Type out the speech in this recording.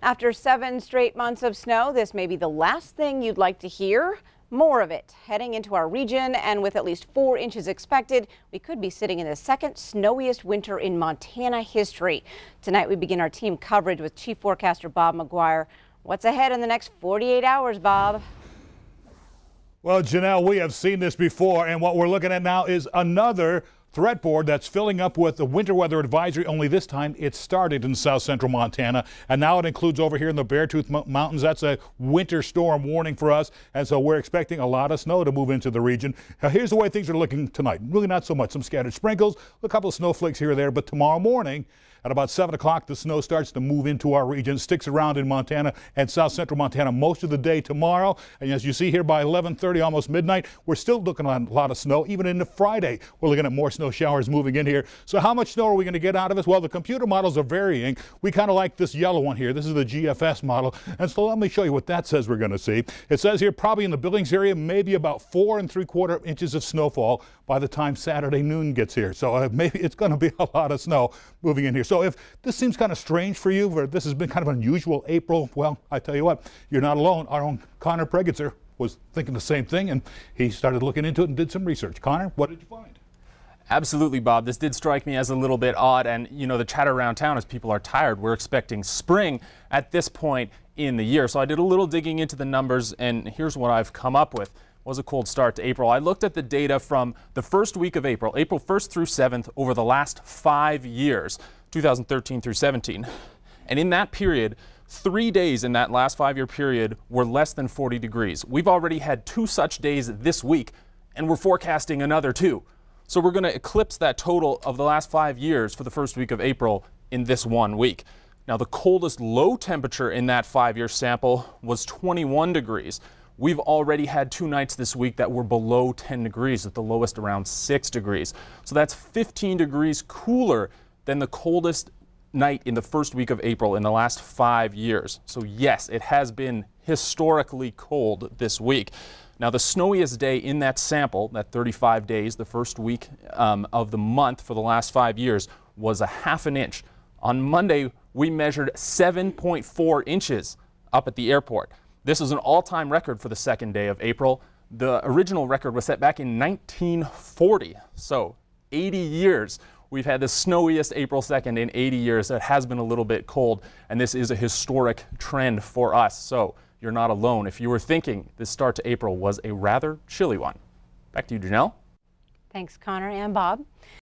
After 7 straight months of snow, this may be the last thing you'd like to hear. More of it heading into our region, and with at least 4 inches expected, we could be sitting in the second snowiest winter in Montana history. Tonight we begin our team coverage with Chief Forecaster Bob McGuire. What's ahead in the next 48 hours, Bob? Well, Janelle, we have seen this before, and what we're looking at now is another threat board that's filling up with the winter weather advisory, only this time it started in south central Montana, and now it includes over here in the Beartooth Mountains. That's a winter storm warning for us, and so we're expecting a lot of snow to move into the region. Now, here's the way things are looking tonight. Really not so much. Some scattered sprinkles, a couple of snowflakes here or there, but tomorrow morning at about 7 o'clock, the snow starts to move into our region, sticks around in Montana and south central Montana most of the day tomorrow. And as you see here by 11:30, almost midnight, we're still looking at a lot of snow. Even into Friday, we're looking at more snow showers moving in here. So how much snow are we going to get out of this? Well, the computer models are varying. We kind of like this yellow one here. This is the GFS model. And so let me show you what that says we're going to see. It says here probably in the Billings area, maybe about 4 3/4 inches of snowfall by the time Saturday noon gets here. So maybe it's going to be a lot of snow moving in here. So if this seems kind of strange for you, or this has been kind of an unusual April, well, I tell you what, you're not alone. Our own Connor Pregitzer was thinking the same thing, and he started looking into it and did some research. Connor, what did you find? Absolutely, Bob. This did strike me as a little bit odd, and you know, the chatter around town is people are tired. We're expecting spring at this point in the year. So I did a little digging into the numbers, and here's what I've come up with. Was a cold start to April. I looked at the data from the first week of April, April 1st through 7th, over the last 5 years, 2013 through 17. And in that period, 3 days in that last 5-year period were less than 40 degrees. We've already had 2 such days this week, and we're forecasting another 2. So we're going to eclipse that total of the last 5 years for the first week of April in this 1 week. Now, the coldest low temperature in that 5-year sample was 21 degrees. We've already had 2 nights this week that were below 10 degrees, with the lowest around 6 degrees. So that's 15 degrees cooler than the coldest night in the first week of April in the last 5 years. So yes, it has been historically cold this week. Now, the snowiest day in that sample, that 35 days, the first week of the month for the last 5 years, was a ½ an inch. On Monday, we measured 7.4 inches up at the airport. This is an all-time record for the second day of April. The original record was set back in 1940. So 80 years. We've had the snowiest April 2nd in 80 years. It has been a little bit cold, and this is a historic trend for us. So you're not alone if you were thinking this start to April was a rather chilly one. Back to you, Janelle. Thanks, Connor and Bob.